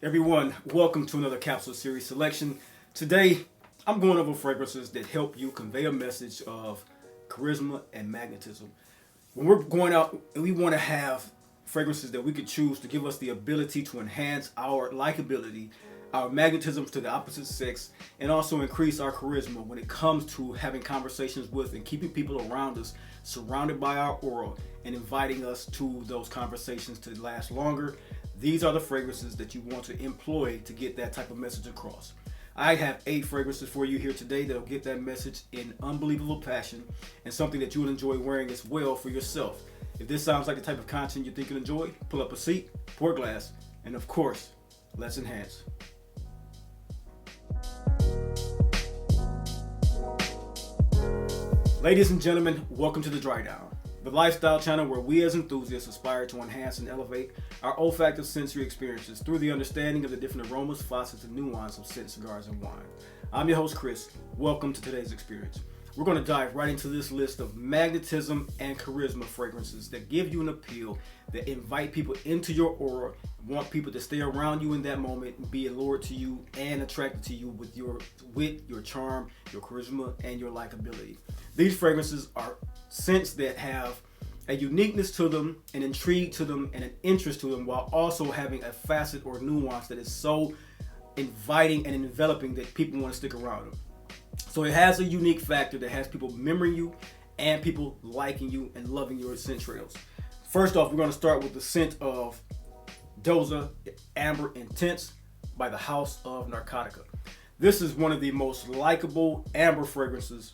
Everyone, welcome to another capsule series selection. Today, I'm going over fragrances that help you convey a message of charisma and magnetism. When we're going out, we want to have fragrances that we could choose to give us the ability to enhance our likability, our magnetism to the opposite sex, and also increase our charisma when it comes to having conversations with and keeping people around us surrounded by our aura and inviting us to those conversations to last longer. These are the fragrances that you want to employ to get that type of message across. I have 8 fragrances for you here today that'll get that message in unbelievable passion and something that you will enjoy wearing as well for yourself. If this sounds like the type of content you think you'll enjoy, pull up a seat, pour a glass, and of course, let's enhance. Ladies and gentlemen, welcome to The Dry Down, the lifestyle channel where we as enthusiasts aspire to enhance and elevate our olfactive sensory experiences through the understanding of the different aromas, facets, and nuance of scent, cigars, and wine. I'm your host, Chris. Welcome to today's experience. We're going to dive right into this list of magnetism and charisma fragrances that give you an appeal, that invite people into your aura, want people to stay around you in that moment, and be allured to you and attracted to you with your wit, your charm, your charisma, and your likability. These fragrances are scents that have a uniqueness to them, an intrigue to them, and an interest to them, while also having a facet or nuance that is so inviting and enveloping that people want to stick around them. So it has a unique factor that has people remembering you and people liking you and loving your scent trails. First off, we're going to start with the scent of DOZA Amber Intense by the House of Narcotica. This is one of the most likable amber fragrances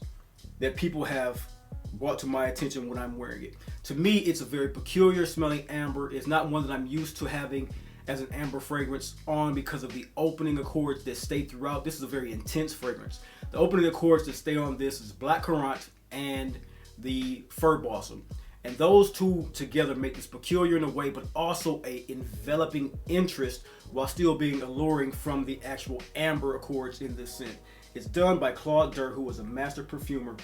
that people have brought to my attention when I'm wearing it. To me, it's a very peculiar smelling amber. It's not one that I'm used to having as an amber fragrance on because of the opening accords that stay throughout. This is a very intense fragrance. The opening accords that stay on this is Black Currant and the Fir Blossom. And those two together make this peculiar in a way, but also a enveloping interest while still being alluring from the actual amber accords in this scent. It's done by Claude Durr, who was a master perfumer.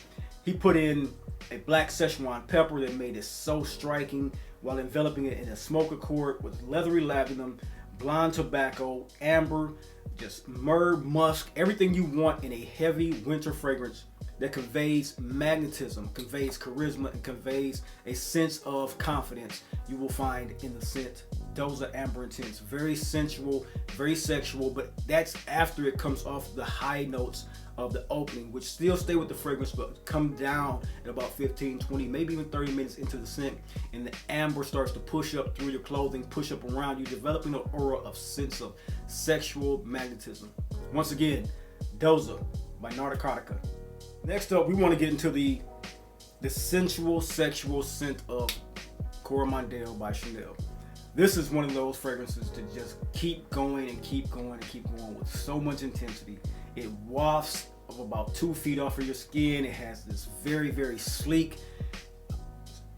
He put in a black Szechuan pepper that made it so striking while enveloping it in a smoke accord with leathery lavender, blonde tobacco, amber, just myrrh, musk, everything you want in a heavy winter fragrance that conveys magnetism, conveys charisma, and conveys a sense of confidence. You will find in the scent DOZA Amber Intense. Very sensual, very sexual, but that's after it comes off the high notes of the opening, which still stay with the fragrance but come down at about 15, 20, maybe even 30 minutes into the scent, and the amber starts to push up through your clothing, push up around you, developing an aura of sense of sexual magnetism. Once again, DOZA by Narcotica. Next up, we want to get into the sensual, sexual scent of Coromandel by Chanel. This is one of those fragrances to just keep going and keep going and keep going with so much intensity. It wafts of about 2 feet off of your skin. It has this very, very sleek,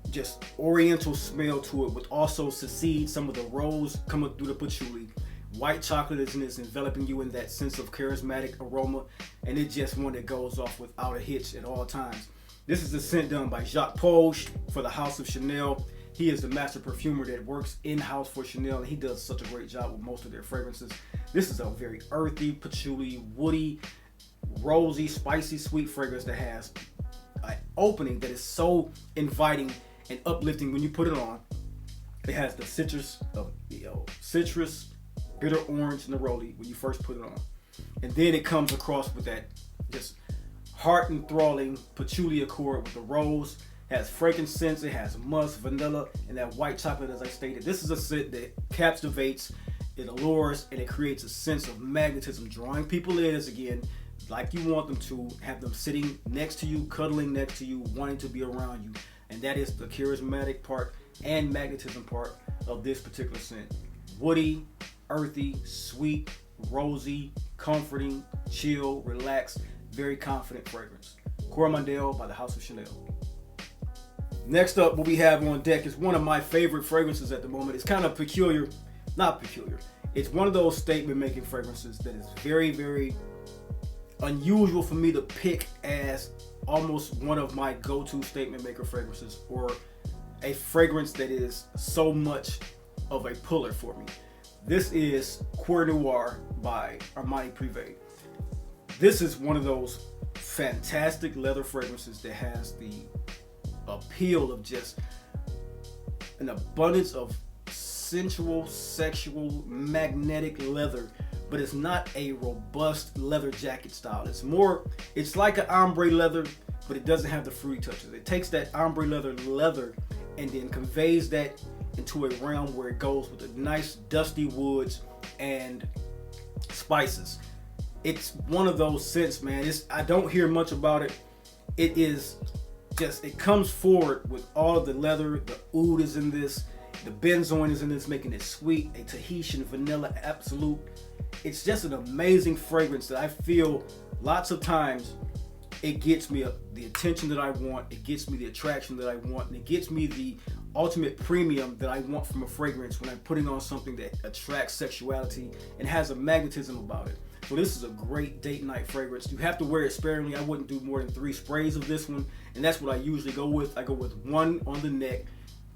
just oriental smell to it, with also succeed some of the rose coming through the patchouli. White chocolate is in this, enveloping you in that sense of charismatic aroma, and it's just one that goes off without a hitch at all times. This is a scent done by Jacques Polge for the House of Chanel. He is the master perfumer that works in-house for Chanel, and he does such a great job with most of their fragrances. This is a very earthy, patchouli, woody, rosy, spicy, sweet fragrance that has an opening that is so inviting and uplifting when you put it on. It has the citrus, bitter orange, neroli when you first put it on. And then it comes across with that just heart enthralling patchouli accord with the rose. It has frankincense, it has musk, vanilla, and that white chocolate, as I stated. This is a scent that captivates, it allures, and it creates a sense of magnetism, drawing people in, as again, like you want them to, have them sitting next to you, cuddling next to you, wanting to be around you. And that is the charismatic part and magnetism part of this particular scent. Woody, earthy, sweet, rosy, comforting, chill, relaxed, very confident fragrance. Coromandel by the House of Chanel. Next up, what we have on deck is one of my favorite fragrances at the moment. It's kind of peculiar, not peculiar. It's one of those statement making fragrances that is very, very unusual for me to pick as almost one of my go-to statement maker fragrances, or a fragrance that is so much of a puller for me. This is Coeur Noir by Armani Privé. This is one of those fantastic leather fragrances that has the appeal of just an abundance of sensual, sexual, magnetic leather, but it's not a robust leather jacket style. It's like an ombre leather, but it doesn't have the fruity touches. It takes that ombre leather and then conveys that into a realm where it goes with the nice dusty woods and spices. It's one of those scents, man. I don't hear much about it. It comes forward with all of the leather. The oud is in this. The benzoin is in this, making it sweet. A Tahitian vanilla absolute. It's just an amazing fragrance that I feel lots of times it gets me the attention that I want. It gets me the attraction that I want. And it gets me the ultimate premium that I want from a fragrance when I'm putting on something that attracts sexuality and has a magnetism about it. So this is a great date night fragrance. You have to wear it sparingly. I wouldn't do more than 3 sprays of this one. And that's what I usually go with. I go with 1 on the neck,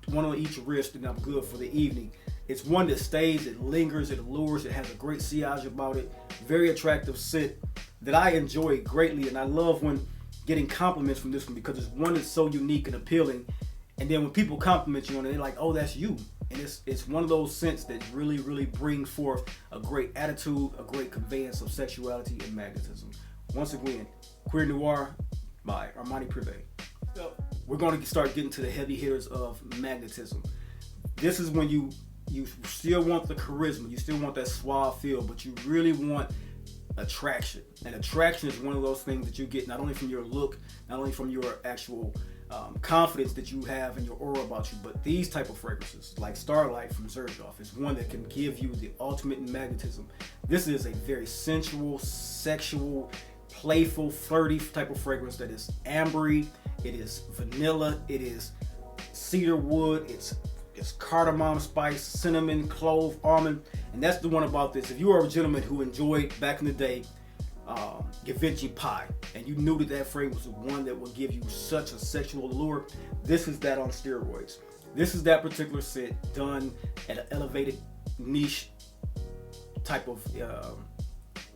1 on each wrist, and I'm good for the evening. It's one that stays, it lingers, it allures, it has a great sillage about it. Very attractive scent that I enjoy greatly, and I love when getting compliments from this one because it's one that's so unique and appealing. And then when people compliment you on it, they're like, oh, that's you. And it's one of those scents that really, really brings forth a great attitude, a great conveyance of sexuality and magnetism. Once again, Coeur Noir by Armani Privé. So we're going to start getting to the heavy hitters of magnetism. This is when you still want the charisma, you still want that suave feel, but you really want attraction. And attraction is one of those things that you get not only from your look, not only from your actual confidence that you have in your aura about you, but these type of fragrances like Starlight from Xerjoff is one that can give you the ultimate in magnetism. This is a very sensual, sexual, playful, flirty type of fragrance that is ambery, it is vanilla, it is cedar wood, it's cardamom spice, cinnamon, clove, almond. And that's the one about this. If you are a gentleman who enjoyed back in the day Givenchy pie, and you knew that fragrance was one that would give you such a sexual allure, this is that on steroids. This is that particular scent done at an elevated niche type of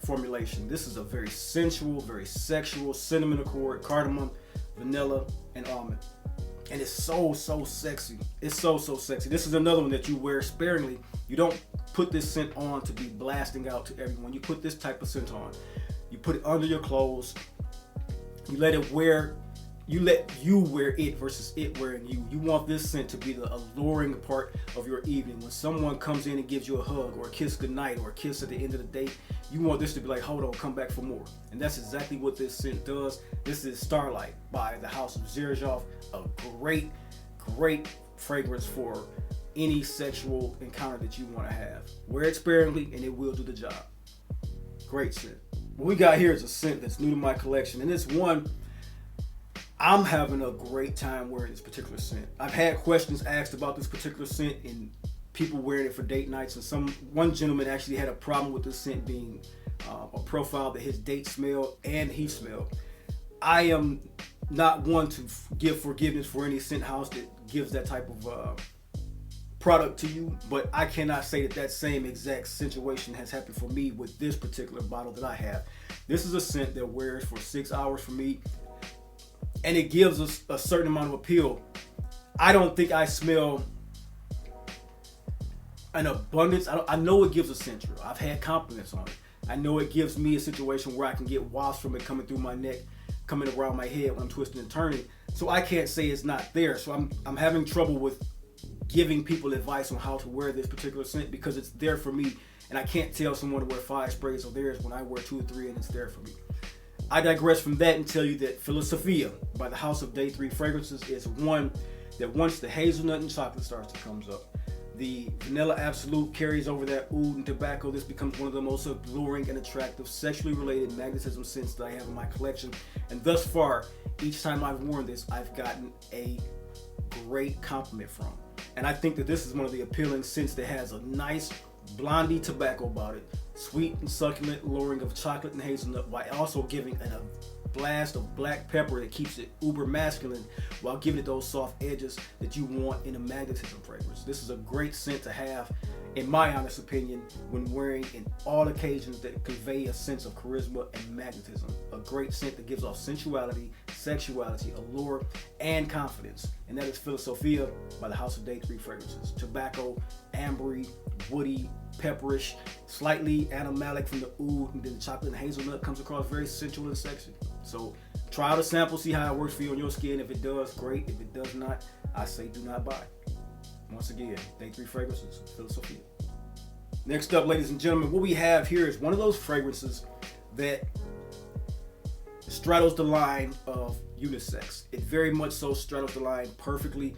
formulation. This is a very sensual, very sexual cinnamon accord, cardamom, vanilla, and almond. And it's so sexy. It's so sexy. This is another one that you wear sparingly. You don't put this scent on to be blasting out to everyone. You put this type of scent on. You put it under your clothes. You let you wear it versus it wearing you. You want this scent to be the alluring part of your evening. When someone comes in and gives you a hug or a kiss goodnight or a kiss at the end of the date, you want this to be like, hold on, come back for more. And that's exactly what this scent does. This is Starlight by the House of Xerjoff. A great fragrance for any sexual encounter that you want to have. Wear it sparingly and it will do the job. Great scent. What we got here is a scent that's new to my collection, and it's one I'm having a great time wearing this particular scent. I've had questions asked about this particular scent and people wearing it for date nights, and one gentleman actually had a problem with this scent being a profile that his date smelled and he smelled. I am not one to give forgiveness for any scent house that gives that type of product to you, but I cannot say that same exact situation has happened for me with this particular bottle that I have. This is a scent that wears for 6 hours for me, and it gives us a certain amount of appeal. I don't think I smell an abundance. I know it gives a sensual. I've had compliments on it. I know it gives me a situation where I can get wafts from it coming through my neck, coming around my head when I'm twisting and turning. So I can't say it's not there. So I'm having trouble with giving people advice on how to wear this particular scent because it's there for me, and I can't tell someone to wear 5 sprays of theirs when I wear 2 or 3 and it's there for me. I digress from that and tell you that Philosophia by the House of Day 3 Fragrances is one that once the hazelnut and chocolate starts to come up, the vanilla absolute carries over that oud and tobacco. This becomes one of the most alluring and attractive sexually related magnetism scents that I have in my collection. And thus far, each time I've worn this, I've gotten a great compliment from. And I think that this is one of the appealing scents that has a nice blondie tobacco about it, sweet and succulent, alluring of chocolate and hazelnut, while also giving blast of black pepper that keeps it uber masculine while giving it those soft edges that you want in a magnetism fragrance. This is a great scent to have, in my honest opinion, when wearing in all occasions that convey a sense of charisma and magnetism. A great scent that gives off sensuality, sexuality, allure, and confidence. And that is Philosophia by the House of Day 3 Fragrances. Tobacco, ambery, woody, pepperish, slightly animalic from the oud, and then the chocolate and hazelnut comes across very sensual and sexy. So try out a sample, see how it works for you on your skin. If it does, great. If it does not, I say do not buy. Once again, Day 3 Fragrances, Philosophia. Next up, ladies and gentlemen, what we have here is one of those fragrances that straddles the line of unisex. It very much so straddles the line perfectly.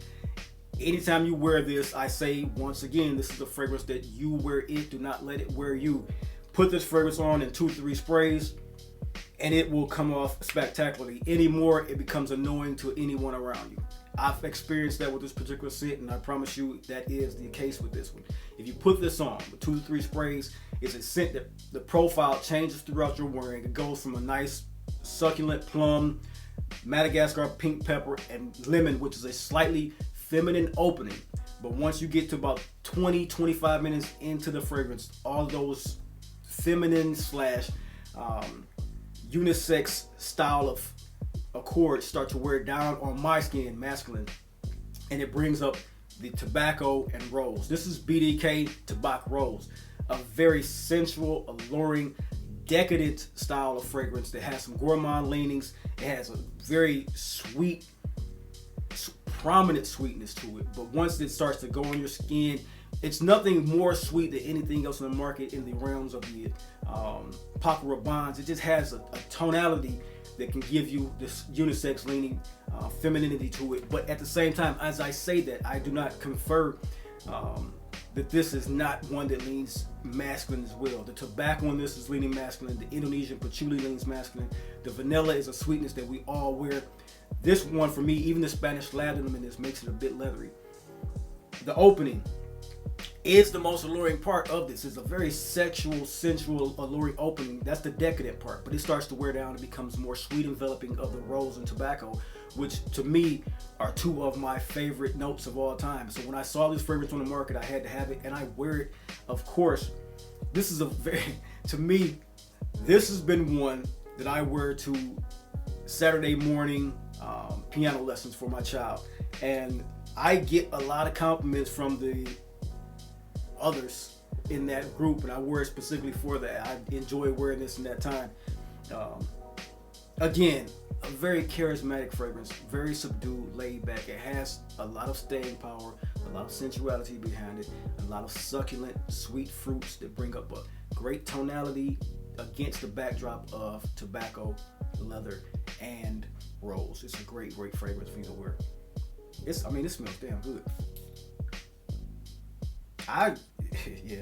Anytime you wear this, I say once again, this is a fragrance that you wear it, do not let it wear you. Put this fragrance on in 2-3 sprays and it will come off spectacularly. Anymore, it becomes annoying to anyone around you. I've experienced that with this particular scent, and I promise you that is the case with this one. If you put this on with 2-3 sprays, it's a scent that the profile changes throughout your wearing. It goes from a nice succulent plum, Madagascar pink pepper, and lemon, which is a slightly feminine opening. But once you get to about 20-25 minutes into the fragrance, all those feminine slash unisex style of accords start to wear down on my skin, masculine, and it brings up the tobacco and rose. This is BDK Tobacco Rose, a very sensual, alluring, decadent style of fragrance that has some gourmand leanings. It has a very sweet, prominent sweetness to it, but once it starts to go on your skin, it's nothing more sweet than anything else in the market in the realms of the Paco Rabannes. It just has a tonality that can give you this unisex leaning femininity to it. But at the same time, as I say that, I do not confer that this is not one that leans masculine as well. The tobacco on this is leaning masculine. The Indonesian patchouli leans masculine. The vanilla is a sweetness that we all wear. This one, for me, even the Spanish ladanum in this makes it a bit leathery. The opening is the most alluring part of this. It's a very sexual, sensual, alluring opening. That's the decadent part, but it starts to wear down and becomes more sweet enveloping of the rose and tobacco, which to me are two of my favorite notes of all time. So when I saw this fragrance on the market, I had to have it, and I wear it. Of course, this is a very, to me, this has been one that I wear to Saturday morning piano lessons for my child, and I get a lot of compliments from the others in that group, and I wear it specifically for that. I enjoy wearing this in that time. Again, a very charismatic fragrance, very subdued, laid back. It has a lot of staying power, a lot of sensuality behind it, a lot of succulent, sweet fruits that bring up a great tonality against the backdrop of tobacco, leather, and rose. It's a great, great fragrance for you to wear. It smells damn good. Yeah.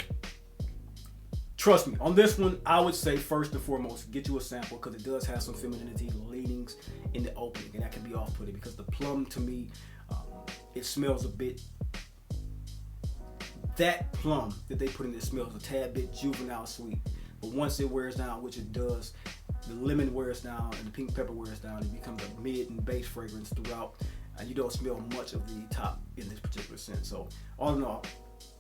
Trust me, on this one, I would say first and foremost, get you a sample, because it does have some femininity leanings in the opening, and that can be off-putting because the plum, to me, it smells a bit, that plum that they put in this smells a tad bit juvenile sweet, but once it wears down, which it does, the lemon wears down and the pink pepper wears down, it becomes a mid and base fragrance throughout, and you don't smell much of the top in this particular scent. So all in all,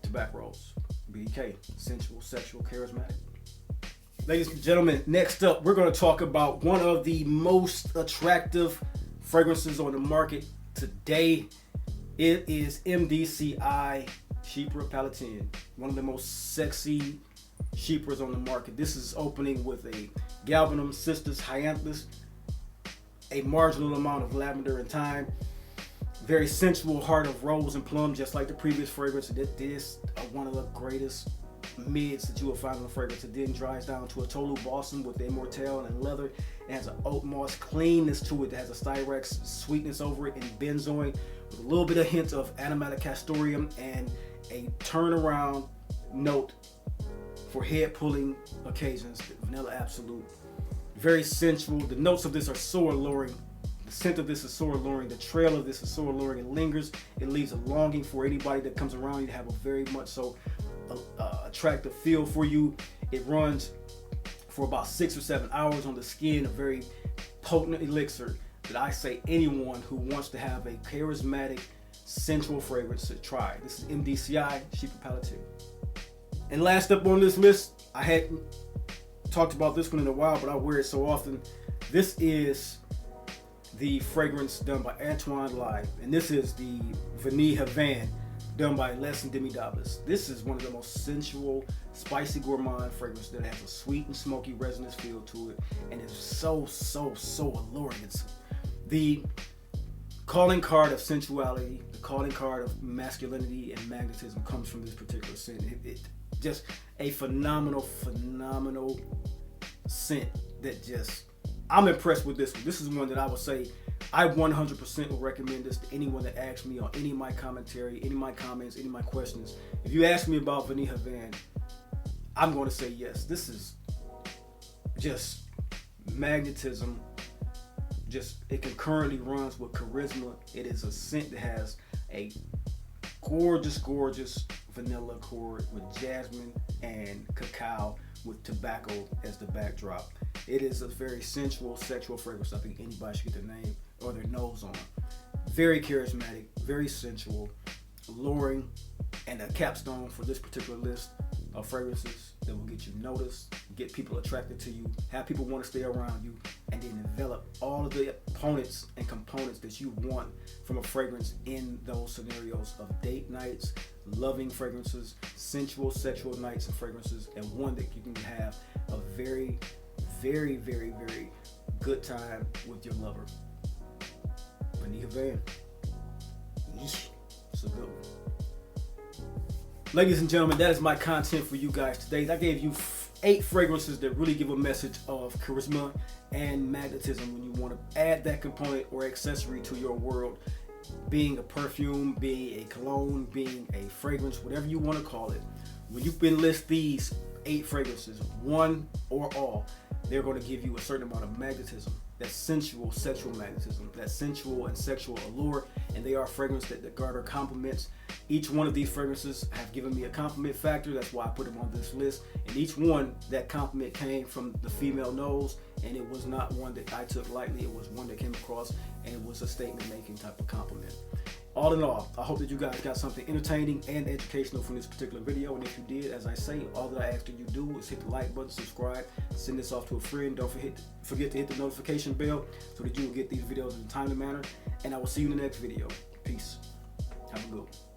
Tobacco Rose, BK, sensual, sexual, charismatic. Ladies and gentlemen, next up, we're going to talk about one of the most attractive fragrances on the market today. It is MDCI CHYPRE PALATIN, one of the most sexy CHYPREs on the market. This is opening with a Galbanum Cistus Hyanthus, a marginal amount of lavender and thyme, very sensual heart of rose and plum, just like the previous fragrance. This is one of the greatest mids that you will find in a fragrance. It then dries down to a Tolu balsam with immortelle and leather. It has an oat moss cleanness to it that has a styrex sweetness over it, and benzoin with a little bit of hint of animatic castoreum and a turnaround note for head pulling occasions. Vanilla Absolute, very sensual. The notes of this are so alluring. The scent of this is so alluring. The trail of this is so alluring. It lingers. It leaves a longing for anybody that comes around you to have a very much so attractive feel for you. It runs for about 6 or 7 hours on the skin, a very potent elixir that I say anyone who wants to have a charismatic, sensual fragrance should try. This is MDCI, CHYPRE PALATIN. And last up on this list, I hadn't talked about this one in a while, but I wear it so often. This is the fragrance done by Antoine Lai, and this is the Vanille HAVANNE done by Les and Demi Douglas. This is one of the most sensual, spicy gourmand fragrance that has a sweet and smoky resinous feel to it, and it's so alluring. It's the calling card of sensuality, the calling card of masculinity and magnetism comes from this particular scent. It just a phenomenal scent that just, I'm impressed with this one. This is one that I would say I 100% will recommend this to anyone that asks me on any of my commentary, any of my comments, any of my questions. If you ask me about Vanille HAVANNE, I'm going to say yes. This is just magnetism. Just, it concurrently runs with charisma. It is a scent that has a gorgeous vanilla chord with jasmine and cacao with tobacco as the backdrop. It is a very sensual, sexual fragrance I think anybody should get their name or their nose on. Very charismatic, very sensual, alluring, and a capstone for this particular list of fragrances that will get you noticed, get people attracted to you, have people want to stay around you, and then develop all of the components that you want from a fragrance in those scenarios of date nights, loving fragrances, sensual, sexual nights and fragrances, and one that you can have a very good time with your lover. Vanille HAVANNE. It's a good one. Ladies and gentlemen, that is my content for you guys today. I gave you 8 fragrances that really give a message of charisma and magnetism when you want to add that component or accessory to your world, being a perfume, being a cologne, being a fragrance, whatever you want to call it. When you enlist these 8 fragrances, one or all, they're going to give you a certain amount of magnetism, that sensual, sexual magnetism, that sensual and sexual allure, and they are fragrances that garner compliments. Each one of these fragrances have given me a compliment factor. That's why I put them on this list. And each one, that compliment came from the female nose, and it was not one that I took lightly. It was one that came across, and it was a statement-making type of compliment. All in all, I hope that you guys got something entertaining and educational from this particular video. And if you did, as I say, all that I ask that you do is hit the like button, subscribe, send this off to a friend. Don't forget to hit the notification bell so that you will get these videos in a timely manner. And I will see you in the next video. Peace. Have a good one.